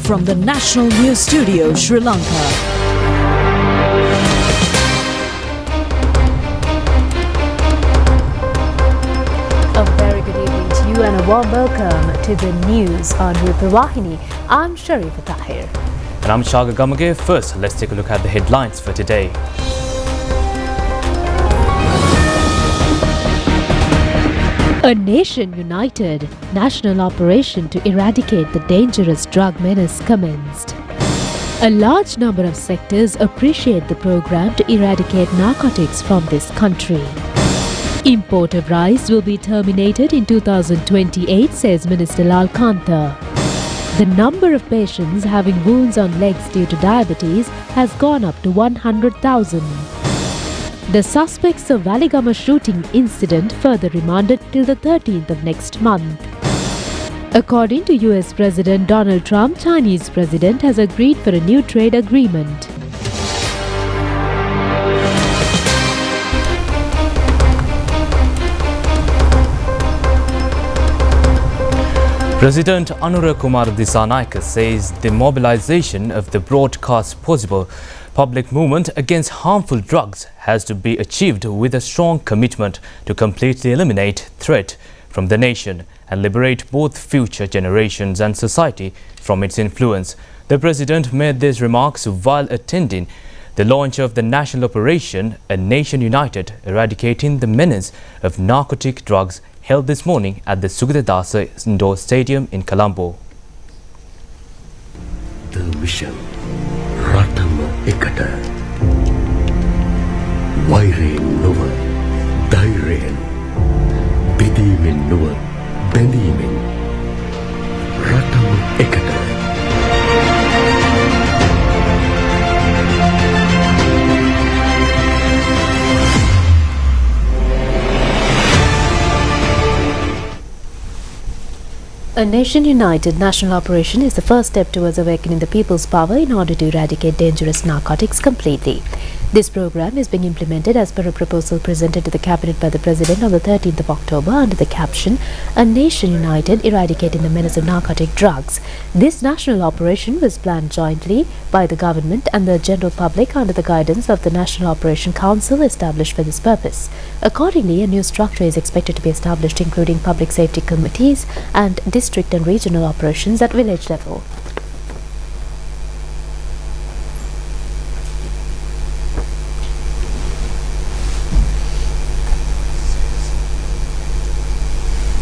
from the National News Studio, Sri Lanka. A very good evening to you and a warm welcome to the news on Rupavahini. I'm Sharifah Tahir. And I'm Shaga Gamage. First, let's take a look at the headlines for today. A nation united. National operation to eradicate the dangerous drug menace commenced. A large number of sectors appreciate the program to eradicate narcotics from this country. Import of rice will be terminated in 2028, says Minister Lal Kantha. The number of patients having wounds on legs due to diabetes has gone up to 100,000. The suspects of Valigama shooting incident further remanded till the 13th of next month. According to US President Donald Trump, Chinese president has agreed for a new trade agreement. President Anura Kumar Dissanayake says the mobilization of the broadcast possible public movement against harmful drugs has to be achieved with a strong commitment to completely eliminate threat from the nation and liberate both future generations and society from its influence. The president made these remarks while attending the launch of the national operation, A Nation United, eradicating the menace of narcotic drugs, held this morning at the Sugitadasa Indoor Stadium in Colombo. The vision, Ratama Ekata, Waireen Nova, Daireen, Bidimin Nova, Bendimin, Ratama Ekata. A Nation United national operation is the first step towards awakening the people's power in order to eradicate dangerous narcotics completely. This program is being implemented as per a proposal presented to the Cabinet by the President on the 13th of October under the caption, A Nation United, Eradicating the Menace of Narcotic Drugs. This national operation was planned jointly by the government and the general public under the guidance of the National Operation Council established for this purpose. Accordingly, a new structure is expected to be established, including public safety committees and district and regional operations at village level.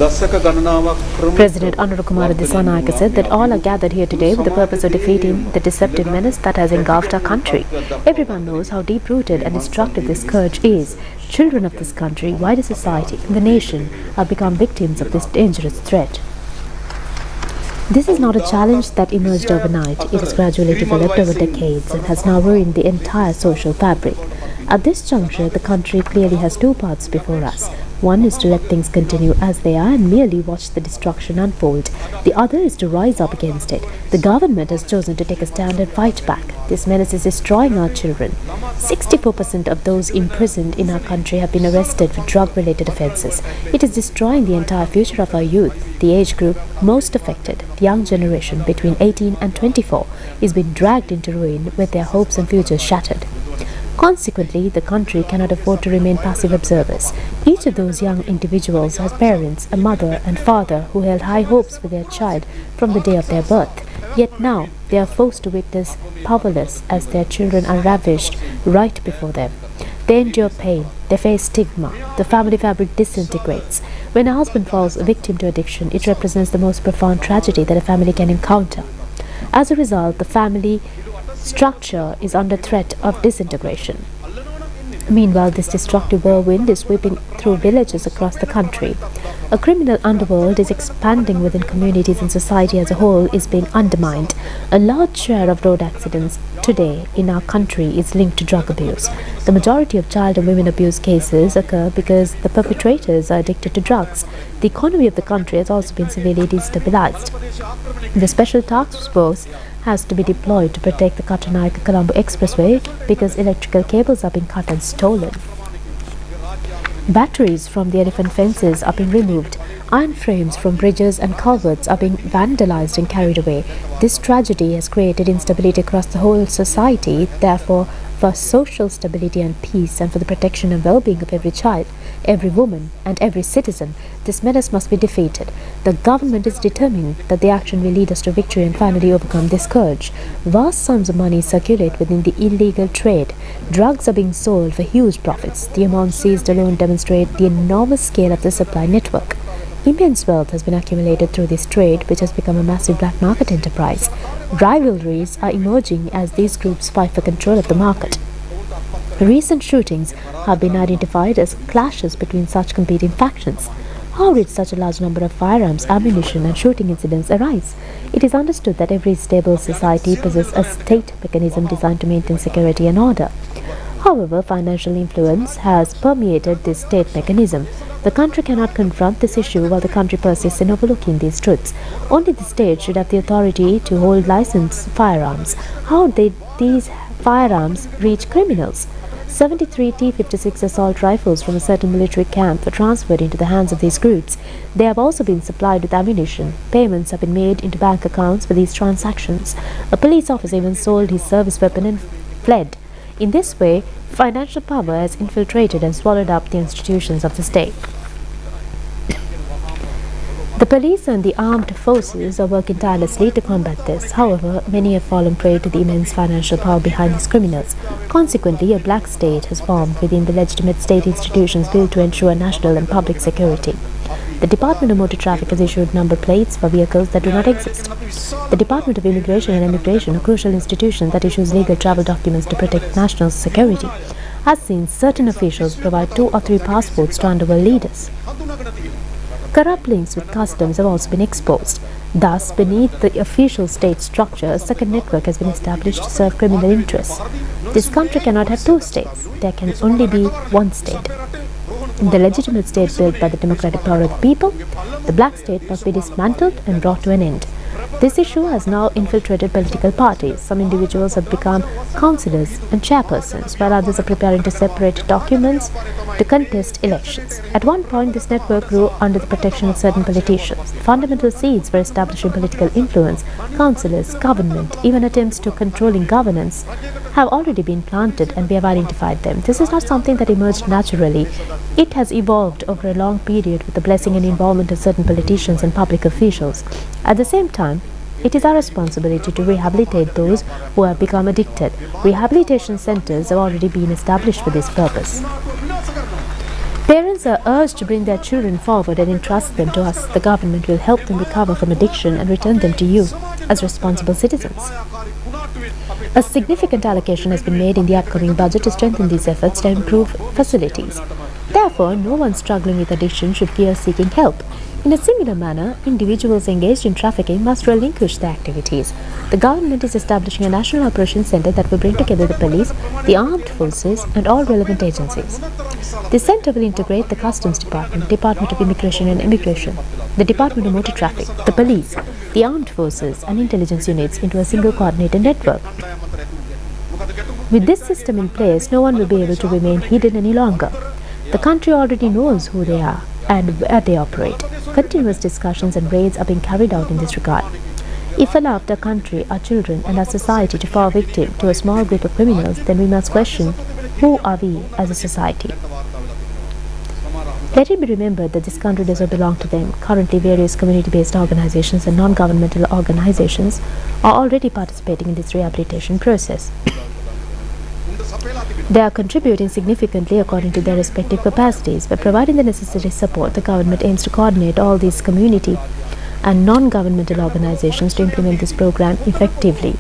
President Anura Kumar Dissanayake said that all are gathered here today with the purpose of defeating the deceptive menace that has engulfed our country. Everyone knows how deep-rooted and destructive this scourge is. Children of this country, wider society, and the nation have become victims of this dangerous threat. This is not a challenge that emerged overnight. It has gradually developed over decades and has now ruined the entire social fabric. At this juncture, the country clearly has two paths before us. One is to let things continue as they are and merely watch the destruction unfold. The other is to rise up against it. The government has chosen to take a stand and fight back. This menace is destroying our children. 64% of those imprisoned in our country have been arrested for drug-related offences. It is destroying the entire future of our youth. The age group most affected, the young generation between 18 and 24, is being dragged into ruin with their hopes and futures shattered. Consequently, the country cannot afford to remain passive observers. Each of those young individuals has parents, a mother and father who held high hopes for their child from the day of their birth. Yet now they are forced to witness powerless as their children are ravished right before them. They endure pain, they face stigma, the family fabric disintegrates. When a husband falls victim to addiction, it represents the most profound tragedy that a family can encounter. As a result, the family structure is under threat of disintegration. Meanwhile, this destructive whirlwind is sweeping through villages across the country. A criminal underworld is expanding within communities, and society as a whole is being undermined. A large share of road accidents today in our country is linked to drug abuse. The majority of child and women abuse cases occur because the perpetrators are addicted to drugs. The economy of the country has also been severely destabilized. The special task force has to be deployed to protect the Kattanayake-Colombo Expressway because electrical cables are being cut and stolen. Batteries from the elephant fences are being removed. Iron frames from bridges and culverts are being vandalized and carried away. This tragedy has created instability across the whole society. Therefore, for social stability and peace, and for the protection and well-being of every child, every woman and every citizen, this menace must be defeated. The government is determined that the action will lead us to victory and finally overcome this scourge. Vast sums of money circulate within the illegal trade. Drugs are being sold for huge profits. The amounts seized alone demonstrate the enormous scale of the supply network. Immense wealth has been accumulated through this trade, which has become a massive black market enterprise. Rivalries are emerging as these groups fight for control of the market. Recent shootings have been identified as clashes between such competing factions. How did such a large number of firearms, ammunition and shooting incidents arise? It is understood that every stable society possesses a state mechanism designed to maintain security and order. However, financial influence has permeated this state mechanism. The country cannot confront this issue while the country persists in overlooking these truths. Only the state should have the authority to hold licensed firearms. How did these firearms reach criminals? 73 T-56 assault rifles from a certain military camp were transferred into the hands of these groups. They have also been supplied with ammunition. Payments have been made into bank accounts for these transactions. A police officer even sold his service weapon and fled. In this way, financial power has infiltrated and swallowed up the institutions of the state. The police and the armed forces are working tirelessly to combat this. However, many have fallen prey to the immense financial power behind these criminals. Consequently, a black state has formed within the legitimate state institutions built to ensure national and public security. The Department of Motor Traffic has issued number plates for vehicles that do not exist. The Department of Immigration and Immigration, a crucial institution that issues legal travel documents to protect national security, has seen certain officials provide 2 or 3 passports to underworld leaders. Corrupt links with customs have also been exposed. Thus, beneath the official state structure, a second network has been established to serve criminal interests. This country cannot have 2 states. There can only be one state. The legitimate state built by the democratic power of the people, the black state must be dismantled and brought to an end. This issue has now infiltrated political parties. Some individuals have become councillors and chairpersons, while others are preparing to separate documents to contest elections. At one point, this network grew under the protection of certain politicians. Fundamental seeds for establishing political influence, councillors, government, even attempts to controlling governance have already been planted, and we have identified them. This is not something that emerged naturally. It has evolved over a long period with the blessing and involvement of certain politicians and public officials. At the same time, it is our responsibility to rehabilitate those who have become addicted. Rehabilitation centers have already been established for this purpose. Parents are urged to bring their children forward and entrust them to us. The government will help them recover from addiction and return them to you as responsible citizens. A significant allocation has been made in the upcoming budget to strengthen these efforts to improve facilities. Therefore, no one struggling with addiction should fear seeking help. In a similar manner, individuals engaged in trafficking must relinquish their activities. The government is establishing a national operations center that will bring together the police, the armed forces, and all relevant agencies. This center will integrate the Customs Department, Department of Immigration and Immigration, the Department of Motor Traffic, the police, the armed forces, and intelligence units into a single coordinated network. With this system in place, no one will be able to remain hidden any longer. The country already knows who they are and where they operate. Continuous discussions and raids are being carried out in this regard. If allowed our country, our children and our society to fall victim to a small group of criminals, then we must question, who are we as a society? Let it be remembered that this country does not belong to them. Currently, various community-based organizations and non-governmental organizations are already participating in this rehabilitation process. They are contributing significantly according to their respective capacities. By providing the necessary support, the government aims to coordinate all these community and non-governmental organizations to implement this program effectively.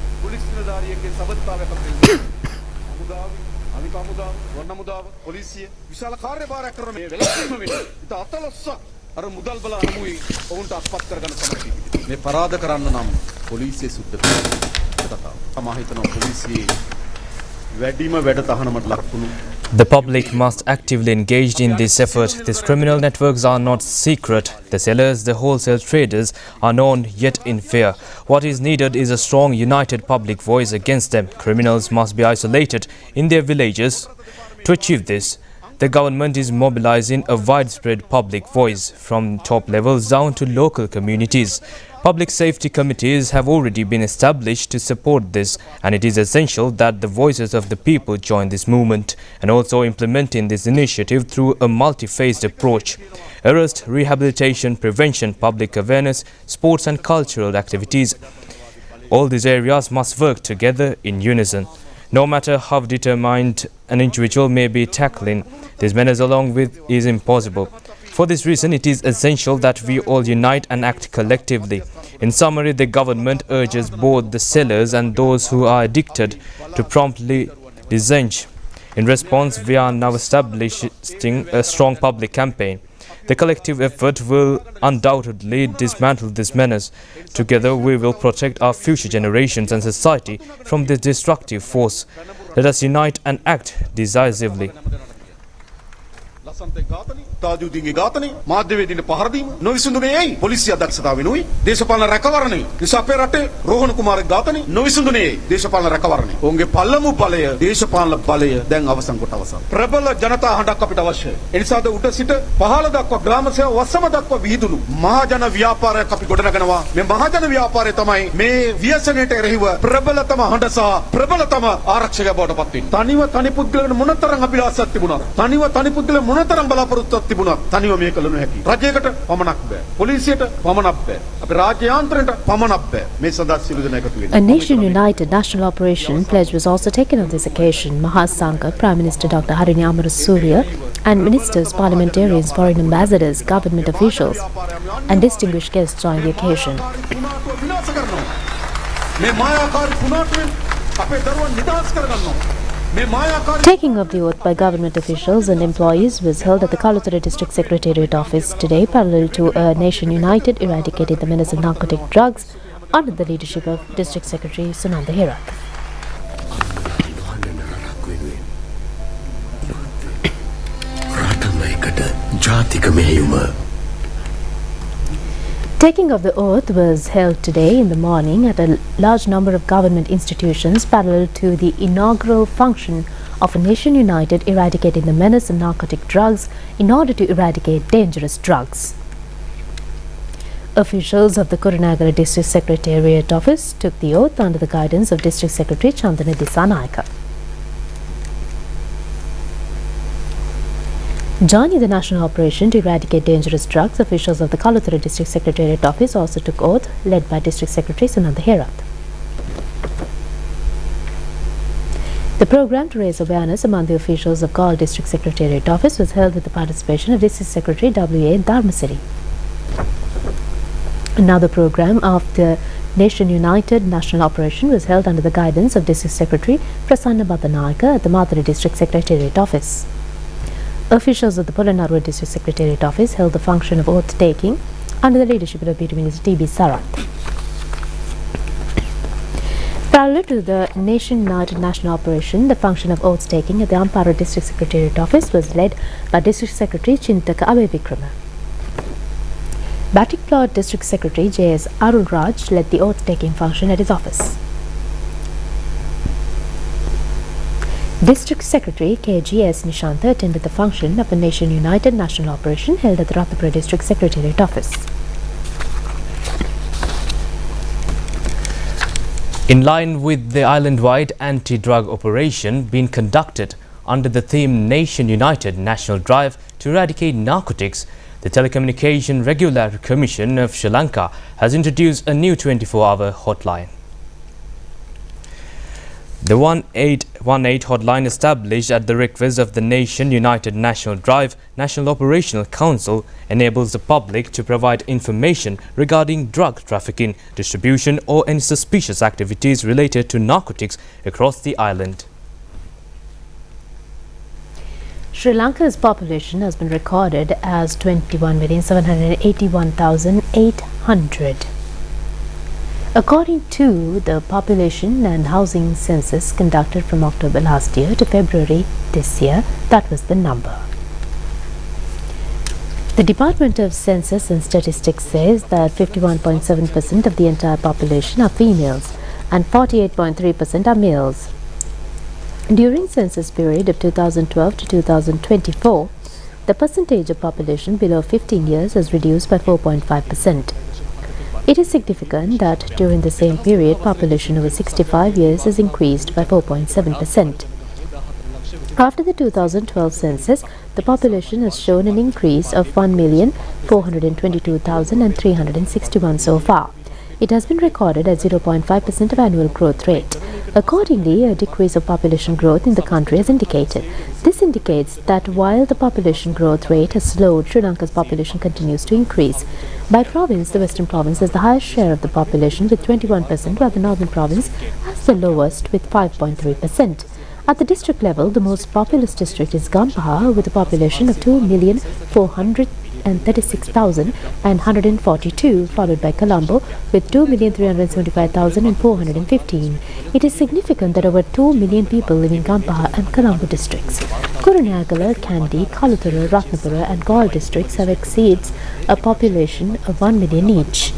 The public must actively engage in this effort. These criminal networks are not secret. The sellers, the wholesale traders are known yet in fear. What is needed is a strong, united public voice against them. Criminals must be isolated in their villages. To achieve this, the government is mobilizing a widespread public voice from top levels down to local communities. Public safety committees have already been established to support this, and it is essential that the voices of the people join this movement and also implementing this initiative through a multi-phased approach. Arrest, rehabilitation, prevention, public awareness, sports and cultural activities. All these areas must work together in unison. No matter how determined an individual may be tackling this menace along with is impossible. For this reason, it is essential that we all unite and act collectively. In summary, the government urges both the sellers and those who are addicted to promptly disengage. In response, we are now establishing a strong public campaign. The collective effort will undoubtedly dismantle this menace. Together, we will protect our future generations and society from this destructive force. Let us unite and act decisively. තාජුදීන්ගේ ඝාතනය මාධ්‍යවේදීන්ට පහර දීම නොවිසඳුනේ ඇයි පොලිසිය අදක්ෂතාවෙනුයි දේශපාලන රැකවරණය නිසා අපේ රටේ රෝහණ කුමාරගේ ඝාතනය නොවිසඳුනේ ඇයි දේශපාලන රැකවරණය ඔවුන්ගේ පළමු බලය දේශපාලන බලය දැන් අවසන් කොට අවසන් ප්‍රබල ජනතා හඬක් අපිට අවශ්‍යයි ඒ නිසාද උඩ සිට පහළ දක්වා ග්‍රාම සේවා වසම දක්වා විහිදුණු මහජන ව්‍යාපාරයක් අපි ගොඩනගනවා මේ මහජන ව්‍යාපාරය තමයි මේ ව්‍යසනයට එරෙහිව ප්‍රබලතම හඬ සහ ප්‍රබලතම ආරක්ෂකය බවට පත් වෙන්නේ තනිව තනි පුද්ගලයන් මොනතරම් අභිලාෂයක් තිබුණාද තනිව තනි පුද්ගලයන් මොනතරම් බලාපොරොත්තුවක් තිබුණත් තනිව මේක කළ නොහැකි රජයකට පමණක් බෑ පොලිසියට පමණක් බෑ අපේ රාජ්‍ය යාන්ත්‍රණයට පමණක් බෑ මේ සඳහා සියලු දෙනා එකතු වෙන්න A Nation United national operation pledge was also taken on this occasion. Mahasangha, Prime Minister Dr. Harini Amarasuriya and ministers, parliamentarians, foreign ambassadors, government officials and distinguished guests joined the occasion. මේ මායාකාරී කුණාටුවෙන් අපේ දරුවන් නිදහස් කරගන්නවා Taking of the oath by government officials and employees was held at the Kaluthara District Secretariat office today, parallel to a Nation United eradicating the menace of narcotic drugs under the leadership of District Secretary Sunanda Herath. Taking of the oath was held today in the morning at a large number of government institutions parallel to the inaugural function of a Nation United eradicating the menace of narcotic drugs in order to eradicate dangerous drugs. Officials of the Kurunegala District Secretariat office took the oath under the guidance of District Secretary Chandana Dissanayaka. Joining the national operation to eradicate dangerous drugs, officials of the Kaluthara District Secretariat office also took oath, led by District Secretary Sunanda Herath. The program to raise awareness among the officials of Galle District Secretariat office was held with the participation of District Secretary W.A. Dharmasiri. Another program of the Nation United national operation was held under the guidance of District Secretary Prasanna Badanayaka at the Madhuri District Secretariat office. Officials of the Polonnaruwa District Secretariat office held the function of oath-taking under the leadership of Deputy Minister T.B. Sarath. Parallel to the Nation United national operation, the function of oath-taking at the Ampara District Secretariat office was led by District Secretary Chintaka Abevikrama. Batik Plot District Secretary J.S. Arul Raj led the oath-taking function at his office. District Secretary K.G.S. Nishanta attended the function of a Nation United national operation held at the Ratnapura District Secretariat office. In line with the island-wide anti-drug operation being conducted under the theme Nation United National Drive to Eradicate Narcotics, the Telecommunication Regulatory Commission of Sri Lanka has introduced a new 24-hour hotline. The 1818 hotline, established at the request of the Nation United National Drive National Operational Council, enables the public to provide information regarding drug trafficking, distribution or any suspicious activities related to narcotics across the island. Sri Lanka's population has been recorded as 21,781,800. According to the population and housing census conducted from October last year to February this year, that was the number. The Department of Census and Statistics says that 51.7% of the entire population are females and 48.3% are males. During census period of 2012 to 2024, the percentage of population below 15 years has reduced by 4.5%. It is significant that during the same period, population over 65 years has increased by 4.7%. After the 2012 census, the population has shown an increase of 1,422,361 so far. It has been recorded at 0.5% of annual growth rate. Accordingly, a decrease of population growth in the country is indicated. This indicates that while the population growth rate has slowed, Sri Lanka's population continues to increase. By province, the Western province has the highest share of the population with 21%, while the Northern province has the lowest with 5.3%. At the district level, the most populous district is Gampaha with a population of 2,436,142, followed by Colombo with 2,375,415. It is significant that over 2 million people live in Gampaha and Colombo districts. Kurunegala, Kandy, Kaluthura, Ratnapura and Galle districts have exceeds a population of 1 million each.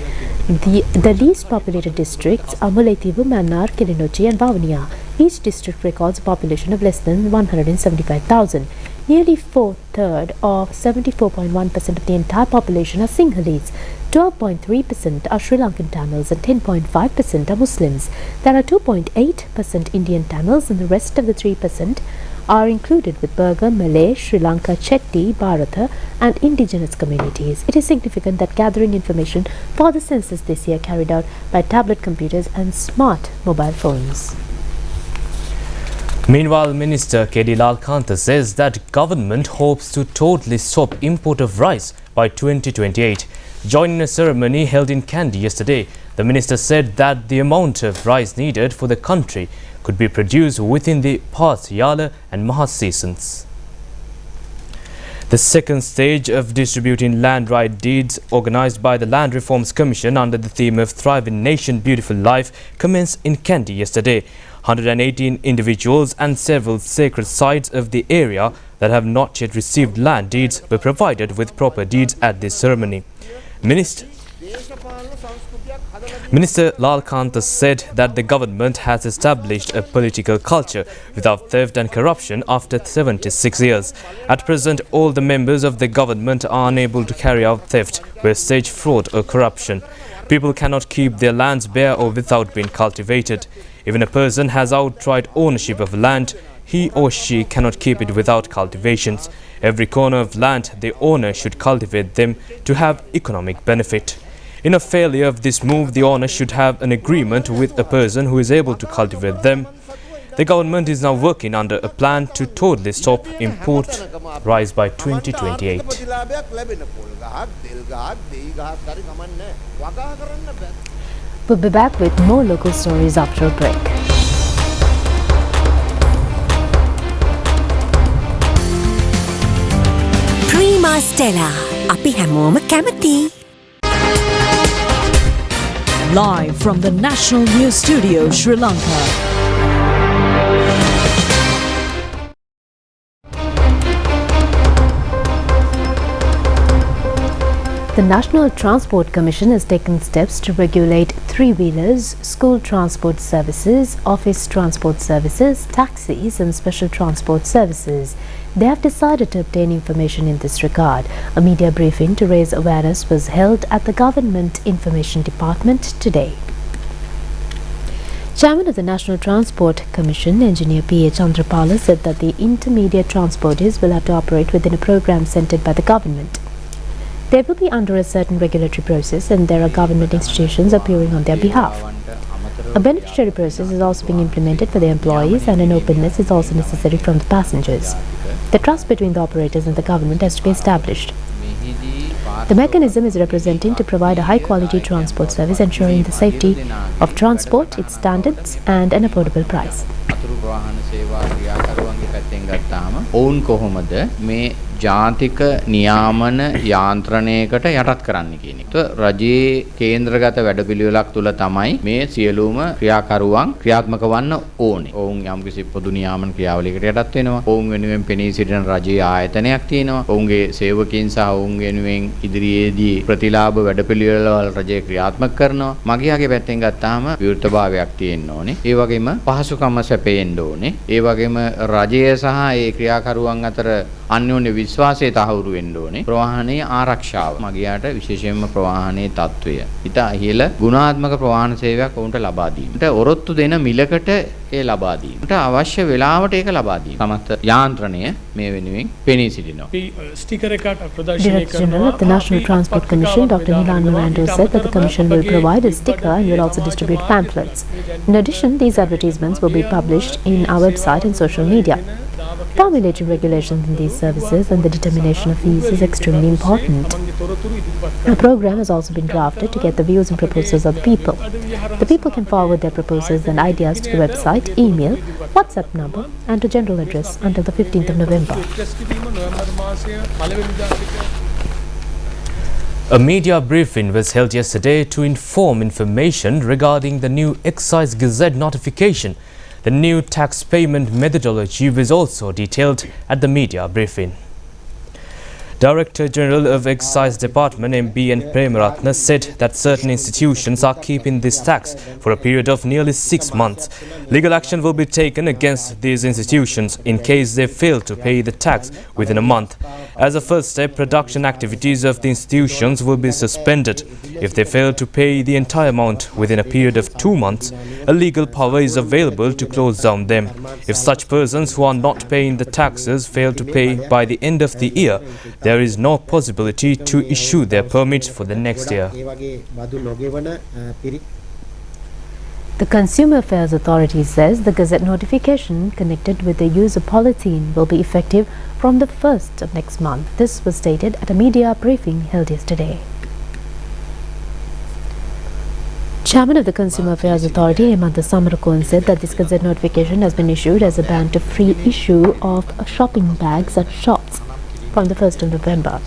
The least populated districts are Mullaitivu, Mannar, Kilinochi and Vavuniya. Each district records a population of less than 175,000. Nearly 4/3 or 74.1% of the entire population are Sinhalese. 12.3% are Sri Lankan Tamils and 10.5% are Muslims. There are 2.8% Indian Tamils and the rest of the 3% are included with Burgher, Malay, Sri Lanka, Chetty, Bharata and indigenous communities. It is significant that gathering information for the census this year carried out by tablet computers and smart mobile phones. Meanwhile, Minister K.D. Lalkantha says that government hopes to totally stop import of rice by 2028. Joining a ceremony held in Kandy yesterday, the minister said that the amount of rice needed for the country could be produced within the past Yala and Maha seasons. The second stage of distributing land right deeds organised by the Land Reforms Commission under the theme of Thriving Nation, Beautiful Life commenced in Kandy yesterday. 118 individuals and several sacred sites of the area that have not yet received land deeds were provided with proper deeds at this ceremony. Minister Lalkantha said that the government has established a political culture without theft and corruption after 76 years. At present, all the members of the government are unable to carry out theft, wastage, fraud or corruption. People cannot keep their lands bare or without being cultivated. Even a person has outright ownership of land, he or she cannot keep it without cultivations. Every corner of land, the owner should cultivate them to have economic benefit. In a failure of this move, the owner should have an agreement with a person who is able to cultivate them. The government is now working under a plan to totally stop import rice by 2028. We'll be back with more local stories after a break. Prima Stella, අපි හැමෝම කැමති. Live from the National News Studio, Sri Lanka. The National Transport Commission has taken steps to regulate three-wheelers, school transport services, office transport services, taxis and special transport services. They have decided to obtain information in this regard. A media briefing to raise awareness was held at the Government Information Department today. Chairman of the National Transport Commission, Engineer P. A. Chandrapala, said that the intermediate transporters will have to operate within a program centred by the government. They will be under a certain regulatory process and there are government institutions appearing on their behalf. A beneficiary process is also being implemented for the employees and an openness is also necessary from the passengers. The trust between the operators and the government has to be established. The mechanism is representing to provide a high-quality transport service ensuring the safety of transport, its standards and an affordable price. ජාතික නියාමන යාන්ත්‍රණයකට යටත් කරන්න කියන එක. රජයේ කේන්ද්‍රගත වැඩපිළිවෙලක් තුල තමයි මේ සියලුම ක්‍රියාකරුවන් ක්‍රියාත්මක වන්න ඕනේ. ඔවුන් යම්කිසි පොදු නියාමන ක්‍රියාවලියකට යටත් වෙනවා. ඔවුන් වෙනුවෙන් පෙනී සිටින රජයේ ආයතනයක් තියෙනවා. ඔවුන්ගේ සේවකයන් සහ ඔවුන් වෙනුවෙන් ඉදිරියේදී ප්‍රතිලාභ වැඩපිළිවෙළවල රජය ක්‍රියාත්මක කරනවා. මගියාගේ පැත්තෙන් ගත්තාම විවෘතභාවයක් තියෙන්න ඕනේ. ඒ වගේම පහසුකම් සැපෙන්න ඕනේ. ඒ වගේම රජය සහ ඒ ක්‍රියාකරුවන් අතර අන්‍යෝන්‍ය විශ්වාසය තහවුරු වෙන්න ඕනේ. ප්‍රවාහනයේ ආරක්ෂාව මගියාට විශේෂයෙන්ම ප්‍රවාහනයේ තත්වය. ඊට ඉහළ ගුණාත්මක ප්‍රවාහන සේවයක් ඔවුන්ට ලබා දීමට ඔරොත්තු දෙන මිලකට ඒ ලබා දීමට අවශ්‍ය වෙලාවට ඒක ලබා දීම. සමස්ත යාන්ත්‍රණය මේ වෙනුවෙන් පෙනී සිටිනවා. Director General of the National Transport Commission, Dr. Nilan Mirando, said that the Commission will provide a sticker and will also distribute pamphlets. In addition, these advertisements will be published in our website and social media. Formulating regulations in these services and the determination of fees is extremely important. A program has also been drafted to get the views and proposals of the people. The people can forward their proposals and ideas to the website, email, WhatsApp number and to general address until the 15th of November. A media briefing was held yesterday to inform information regarding the new Excise Gazette notification. The new tax payment methodology was also detailed at the media briefing. Director General of Excise Department MBN Premaratna said that certain institutions are keeping this tax for a period of nearly 6 months. Legal action will be taken against these institutions in case they fail to pay the tax within a month. As a first step, production activities of the institutions will be suspended. If they fail to pay the entire amount within a period of 2 months, a legal power is available to close down them. If such persons who are not paying the taxes fail to pay by the end of the year, there is no possibility to issue their permits for the next year. The Consumer Affairs Authority says the Gazette notification connected with the use of polythene will be effective from the 1st of next month. This was stated at a media briefing held yesterday. Chairman of the Consumer Affairs Authority, Hemantha Samarakon, said that this Gazette notification has been issued as a ban to free issue of shopping bags at shops from the 1st of November.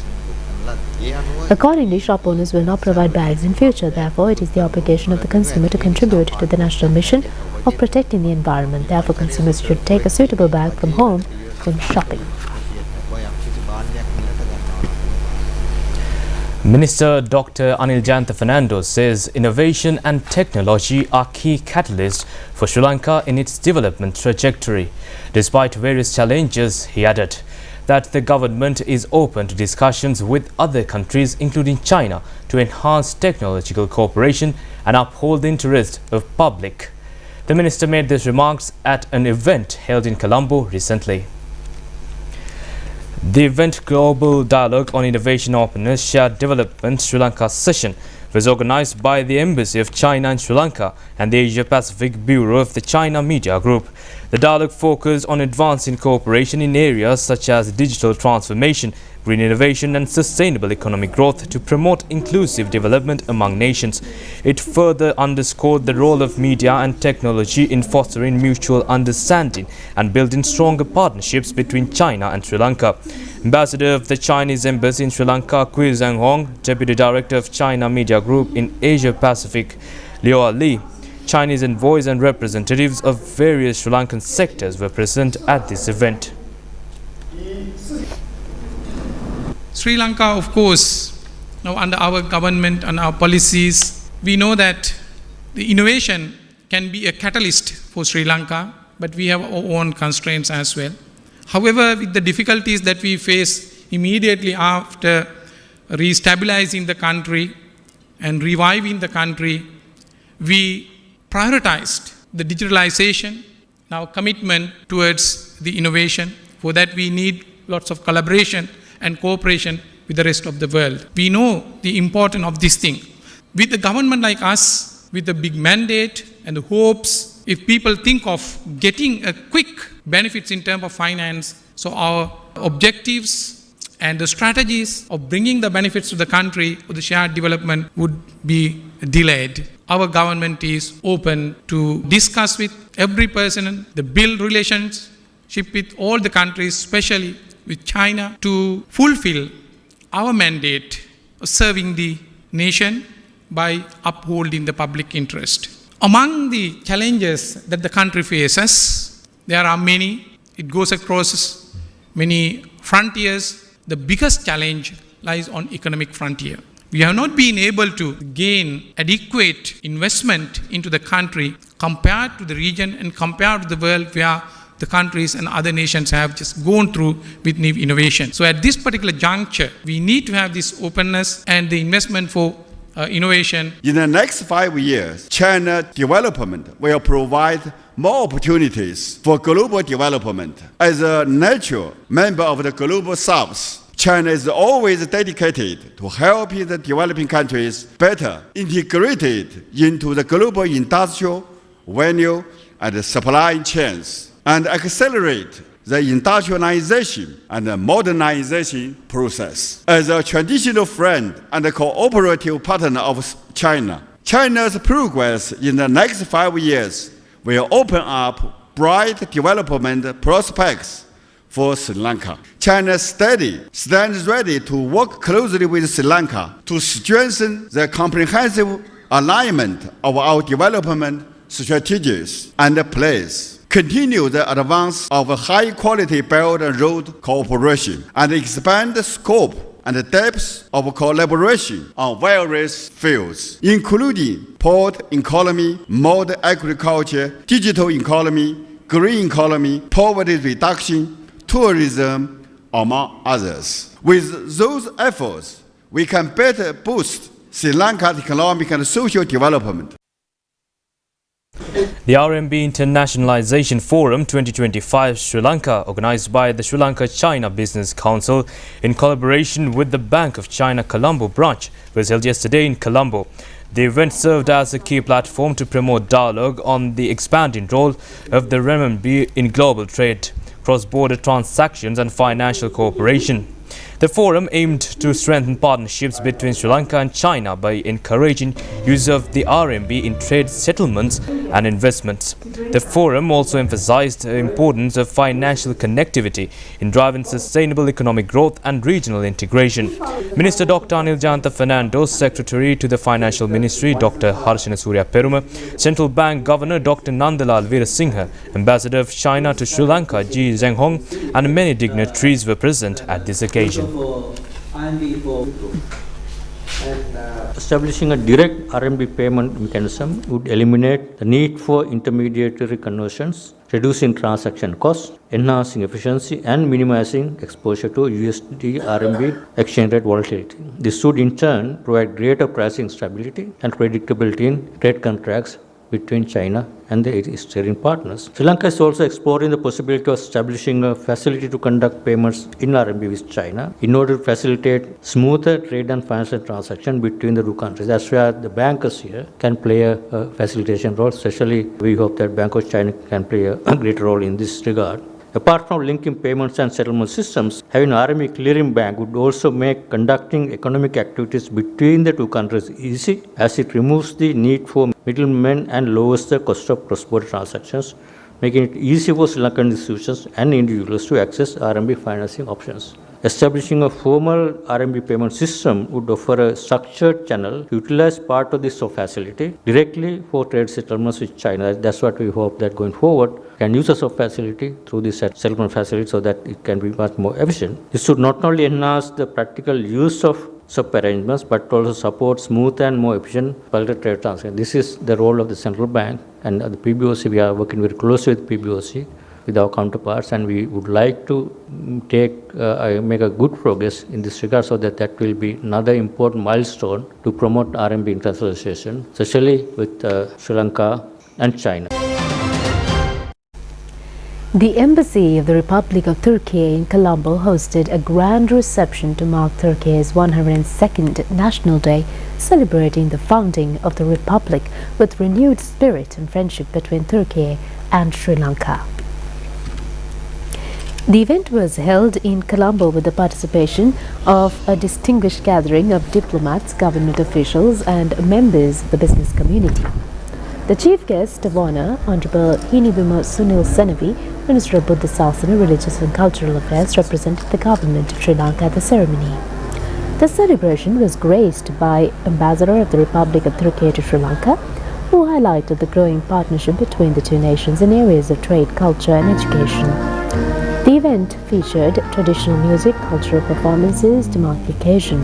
Accordingly, shop owners will not provide bags in future. Therefore, it is the obligation of the consumer to contribute to the national mission of protecting the environment. Therefore, consumers should take a suitable bag from home when shopping. Minister Dr. Anil Jayantha Fernandes says innovation and technology are key catalysts for Sri Lanka in its development trajectory. Despite various challenges, he added that the government is open to discussions with other countries, including China, to enhance technological cooperation and uphold the interest of public. The minister made these remarks at an event held in Colombo recently. The event Global Dialogue on Innovation, Openness, Shared Development Sri Lanka session was organized by the Embassy of China in Sri Lanka and the Asia Pacific Bureau of the China Media Group. The dialogue focused on advancing cooperation in areas such as digital transformation, green innovation and sustainable economic growth to promote inclusive development among nations. It further underscored the role of media and technology in fostering mutual understanding and building stronger partnerships between China and Sri Lanka. Ambassador of the Chinese Embassy in Sri Lanka, Kui Zhang Hong, Deputy Director of China Media Group in Asia Pacific, Liu Li, Chinese envoys and representatives of various Sri Lankan sectors were present at this event. Sri Lanka, of course, now under our government and our policies, we know that the innovation can be a catalyst for Sri Lanka, but we have our own constraints as well. However, with the difficulties that we face immediately after re-stabilizing the country and reviving the country, we prioritized the digitalization, our commitment towards the innovation. For that, we need lots of collaboration and cooperation with the rest of the world. We know the importance of this thing. With a government like us, with a big mandate and the hopes, if people think of getting a quick benefits in terms of finance, so our objectives and the strategies of bringing the benefits to the country or the shared development would be delayed. Our government is open to discuss with every person, the build relationship with all the countries, especially with China to fulfill our mandate of serving the nation by upholding the public interest. Among the challenges that the country faces, there are many. It goes across many frontiers. The biggest challenge lies on economic frontier. We have not been able to gain adequate investment into the country compared to the region and compared to the world where the countries and other nations have just gone through with new innovation. So at this particular juncture, we need to have this openness and the investment for innovation. In the next 5 years, China development will provide more opportunities for global development. As a natural member of the global South, China is always dedicated to helping the developing countries better integrated into the global industrial, value, and supply chains, and accelerate the industrialization and the modernization process. As a traditional friend and a cooperative partner of China, China's progress in the next 5 years will open up bright development prospects for Sri Lanka. China stands ready to work closely with Sri Lanka to strengthen the comprehensive alignment of our development strategies and plans, continue the advance of high-quality Belt and Road cooperation, and expand the scope and the depth of collaboration on various fields, including port economy, modern agriculture, digital economy, green economy, poverty reduction, tourism, among others. With those efforts, we can better boost Sri Lanka's economic and social development. The RMB Internationalization Forum 2025 Sri Lanka, organized by the Sri Lanka-China Business Council in collaboration with the Bank of China Colombo branch, was held yesterday in Colombo. The event served as a key platform to promote dialogue on the expanding role of the renminbi in global trade, cross-border transactions and financial cooperation. The forum aimed to strengthen partnerships between Sri Lanka and China by encouraging use of the RMB in trade settlements and investments. The forum also emphasized the importance of financial connectivity in driving sustainable economic growth and regional integration. Minister Dr. Anil Janta Fernandes, Secretary to the Financial Ministry Dr. Harshana Surya Peruma, Central Bank Governor Dr. Nandalal Veerasinghe, Ambassador of China to Sri Lanka Ji Zhenghong, and many dignitaries were present at this occasion. Establishing a direct RMB payment mechanism would eliminate the need for intermediary conversions, reducing transaction costs, enhancing efficiency, and minimizing exposure to USD RMB exchange rate volatility. This would in turn provide greater pricing stability and predictability in trade contracts between China and the its trading partners. Sri Lanka is also exploring the possibility of establishing a facility to conduct payments in RMB with China in order to facilitate smoother trade and financial transaction between the two countries. That's where the bankers here can play a facilitation role. Especially, we hope that Bank of China can play a greater role in this regard. Apart from linking payments and settlement systems, having an RMB clearing bank would also make conducting economic activities between the two countries easy, as it removes the need for middlemen and lowers the cost of cross-border transactions, making it easy for Sri Lankan institutions and individuals to access RMB financing options. Establishing a formal RMB payment system would offer a structured channel to utilize part of this facility directly for trade settlements with China. That's what we hope that going forward can use this facility through this settlement facility so that it can be much more efficient. This should not only enhance the practical use of such arrangements but also support smooth and more efficient bilateral trade transactions. This is the role of the central bank and the PBOC. We are working very closely with PBOC, with our counterparts, and we would like to make a good progress in this regard so that that will be another important milestone to promote RMB internationalization, especially with Sri Lanka and China. The Embassy of the Republic of Turkey in Colombo hosted a grand reception to mark Turkey's 102nd National Day, celebrating the founding of the Republic with renewed spirit and friendship between Turkey and Sri Lanka. The event was held in Colombo with the participation of a distinguished gathering of diplomats, government officials, and members of the business community. The chief guest of honour, Honourable Hinibima Sunil Senavi, Minister of Buddha Sasana, Religious and Cultural Affairs, represented the government of Sri Lanka at the ceremony. The celebration was graced by Ambassador of the Republic of Turkey to Sri Lanka, who highlighted the growing partnership between the two nations in areas of trade, culture and education. The event featured traditional music, cultural performances to mark the occasion.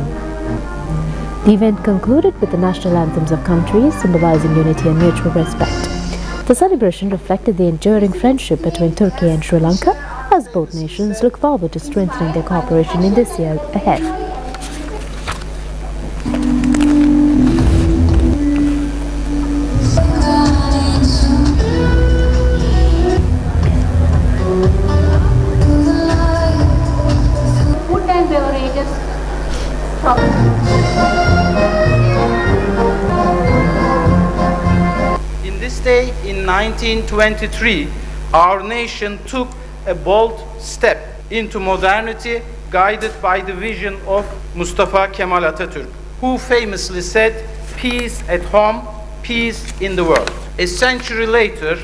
The event concluded with the national anthems of countries, symbolizing unity and mutual respect. The celebration reflected the enduring friendship between Turkey and Sri Lanka, as both nations look forward to strengthening their cooperation in this year ahead. Food and beverages. In this day in 1923, our nation took a bold step into modernity, guided by the vision of Mustafa Kemal Atatürk, who famously said, "Peace at home, peace in the world." A century later,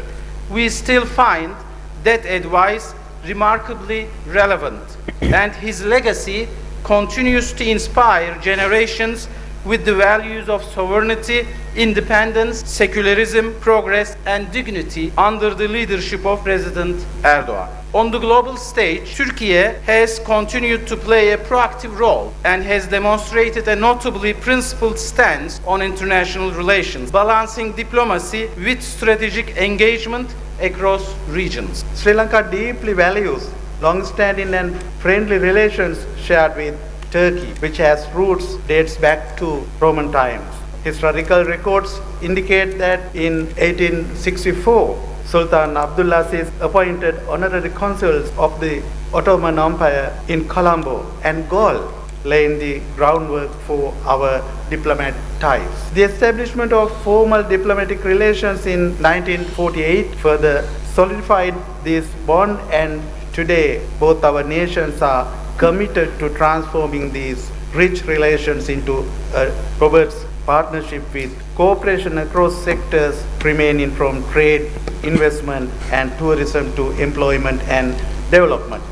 we still find that advice remarkably relevant, and his legacy continues to inspire generations with the values of sovereignty, independence, secularism, progress, and dignity under the leadership of President Erdogan. On the global stage, Turkey has continued to play a proactive role and has demonstrated a notably principled stance on international relations, balancing diplomacy with strategic engagement across regions. Sri Lanka deeply values long-standing and friendly relations shared with Turkey, which has roots dates back to Roman times. Historical records indicate that in 1864, Sultan Abdulaziz appointed honorary consuls of the Ottoman Empire in Colombo and Gaul, laying the groundwork for our diplomatic ties. The establishment of formal diplomatic relations in 1948 further solidified this bond, and today both our nations are committed to transforming these rich relations into a robust partnership with cooperation across sectors remaining from trade, investment and tourism to employment and development.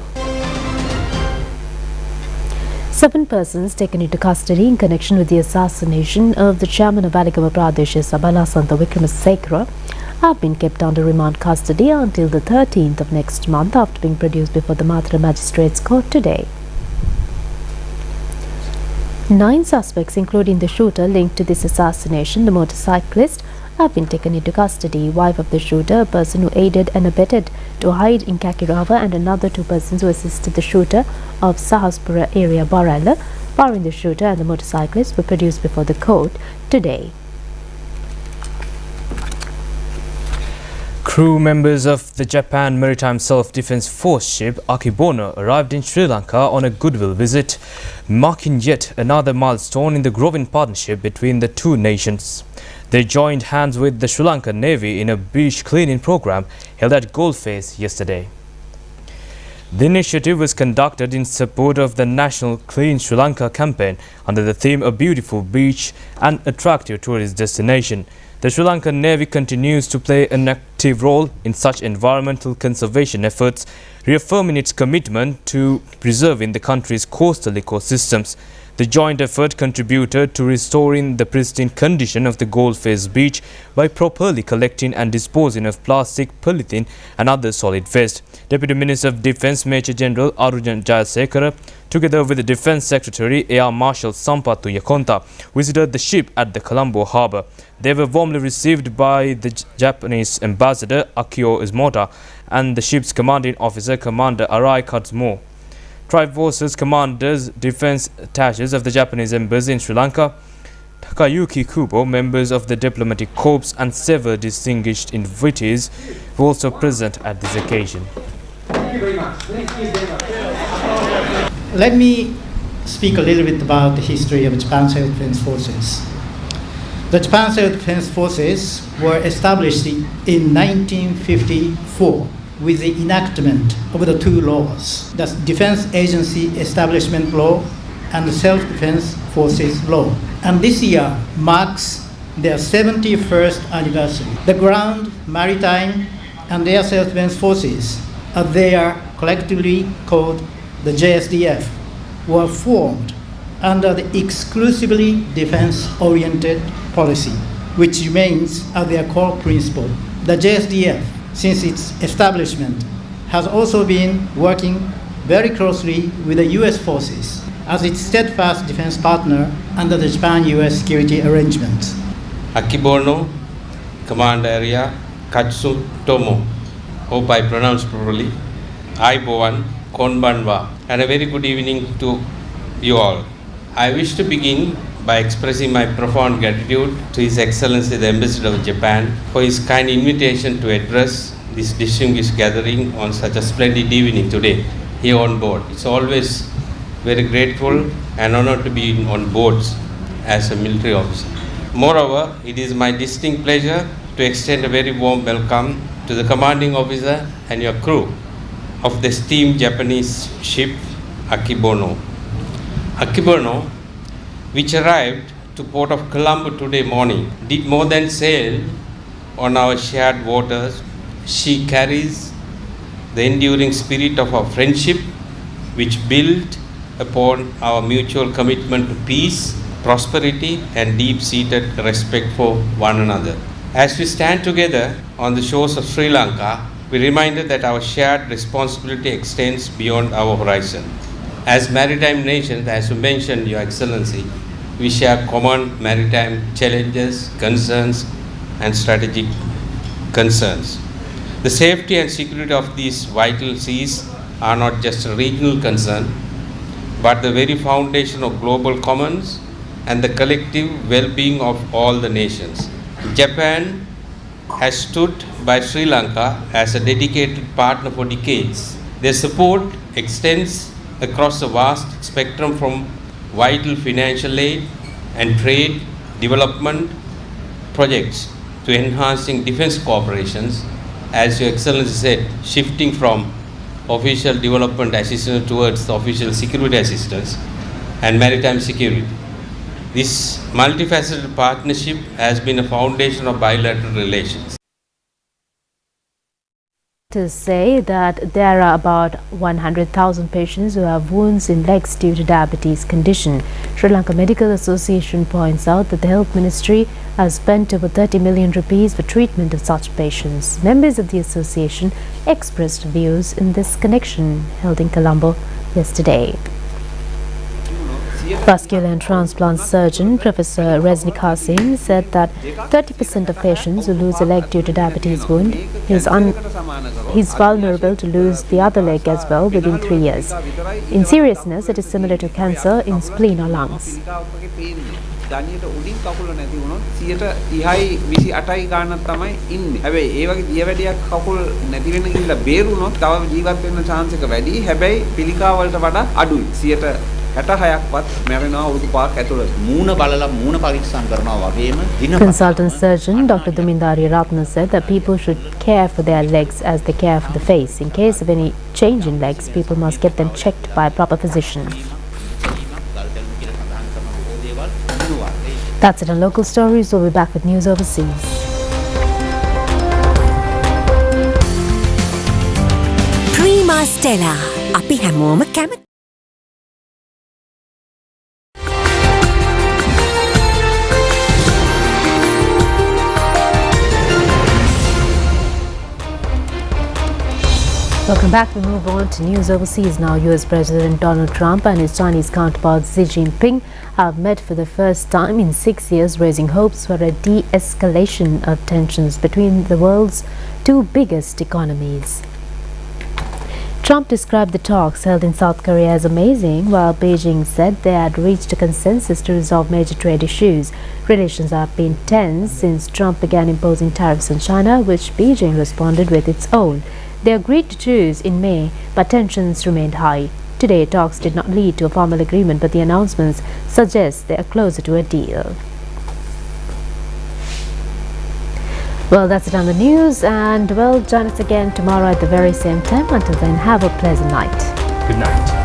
7 persons taken into custody in connection with the assassination of the chairman of Valigama Pradesh Sabha Lasantha Wickramasekara have been kept under remand custody until the 13th of next month after being produced before the Mathura Magistrates Court today. 9 suspects, including the shooter linked to this assassination, the motorcyclist, have been taken into custody. Wife of the shooter, a person who aided and abetted to hide in Kakirava, and another 2 persons who assisted the shooter of Sahaspura area Barala, barring the shooter and the motorcyclist, were produced before the court today. Crew members of the Japan Maritime Self-Defense Force ship Akebono arrived in Sri Lanka on a goodwill visit, marking yet another milestone in the growing partnership between the two nations. They joined hands with the Sri Lankan Navy in a beach cleaning program held at Goldface yesterday. The initiative was conducted in support of the National Clean Sri Lanka campaign under the theme A Beautiful Beach and Attractive Tourist Destination. The Sri Lankan Navy continues to play an active role in such environmental conservation efforts, reaffirming its commitment to preserving the country's coastal ecosystems. The joint effort contributed to restoring the pristine condition of the Goldface beach by properly collecting and disposing of plastic, polythene and other solid waste. Deputy Minister of Defence Major General Arujana Jayasekara, together with the Defence Secretary Air Marshal Sampathu Yakonta, visited the ship at the Colombo harbour. They were warmly received by the Japanese Ambassador Akio Ismota and the ship's commanding officer Commander Arai Katsumo. Triforces commanders, defence attaches of the Japanese embassy in Sri Lanka, Takayuki Kubo, members of the diplomatic corps and several distinguished invitees were also present at this occasion. Thank you very much. Let me speak a little bit about the history of Japan Self-Defense Forces. The Japan Self-Defense Forces were established in 1954 with the enactment of the 2 laws, the Defense Agency Establishment Law and the Self-Defense Forces Law. And this year marks their 71st anniversary. The ground, maritime, and air self-defense forces, as they are collectively called the JSDF, were formed under the exclusively defense-oriented policy, which remains as their core principle. The JSDF, since its establishment, has also been working very closely with the US forces as its steadfast defense partner under the Japan-US security arrangements. Akibono, Command Area, Katsu Tomo. Hope I pronounced properly. Aibowan, Konbanwa, and a very good evening to you all. I wish to begin by expressing my profound gratitude to His Excellency the Ambassador of Japan for his kind invitation to address this distinguished gathering on such a splendid evening today here on board. It's always very grateful and honored to be on boards as a military officer. Moreover, it is my distinct pleasure to extend a very warm welcome to the commanding officer and your crew of the steamed Japanese ship Akibono. Akibono, which arrived to port of Colombo today morning, did more than sail on our shared waters. She carries the enduring spirit of our friendship, which built upon our mutual commitment to peace, prosperity, and deep-seated respect for one another. As we stand together on the shores of Sri Lanka, we reminded that our shared responsibility extends beyond our horizon. As maritime nations, as you mentioned, Your Excellency, we share common maritime challenges, concerns, and strategic concerns. The safety and security of these vital seas are not just a regional concern, but the very foundation of global commons and the collective well-being of all the nations. Japan has stood by Sri Lanka as a dedicated partner for decades. Their support extends across a vast spectrum from vital financial aid and trade development projects to enhancing defense cooperations, as Your Excellency said, shifting from official development assistance towards official security assistance and maritime security. This multifaceted partnership has been a foundation of bilateral relations. To say that there are about 100,000 patients who have wounds in legs due to diabetes condition. Sri Lanka Medical Association points out that the Health Ministry has spent over 30 million rupees for treatment of such patients. Members of the association expressed views in this connection held in Colombo yesterday. Vascular and transplant surgeon Professor Rezni Kasim said that 30% of patients who lose a leg due to diabetes wound is vulnerable to lose the other leg as well within 3 years. In seriousness, it is similar to cancer in spleen or lungs. දනියට උඩින් කකුල නැති වුණොත් 30යි 28යි ගානක් තමයි ඉන්නේ. හැබැයි ඒ වගේ දියවැඩියක් කකුල් නැති වෙන ගිහිල්ලා බේරුණොත් තව ජීවත් වෙන්න chance එක වැඩි. හැබැයි පිළිකා වලට වඩා අඩුයි. 66ක්වත් මැරෙනවා අවුරුදු 5ක් ඇතුළත. මූණ බලලා මූණ පරීක්ෂණ කරනවා වගේම දින Consultant surgeon Dr. Dumindari Ratna said that people should care for their legs as they care for the face. In case of any change in legs, people must get them checked by a proper physician. That's it on local stories. We'll be back with news overseas. Prima Stella. අපි හැමෝම කැමති. Welcome back. We move on to news overseas now. US President Donald Trump and his Chinese counterpart Xi Jinping have met for the first time in 6 years, raising hopes for a de-escalation of tensions between the world's two biggest economies. Trump described the talks held in South Korea as amazing, while Beijing said they had reached a consensus to resolve major trade issues. Relations have been tense since Trump began imposing tariffs on China, which Beijing responded with its own. They agreed to truce in May, but tensions remained high. Today, talks did not lead to a formal agreement, but the announcements suggest they are closer to a deal. Well, that's it on the news, and well, join us again tomorrow at the very same time. Until then, have a pleasant night. Good night.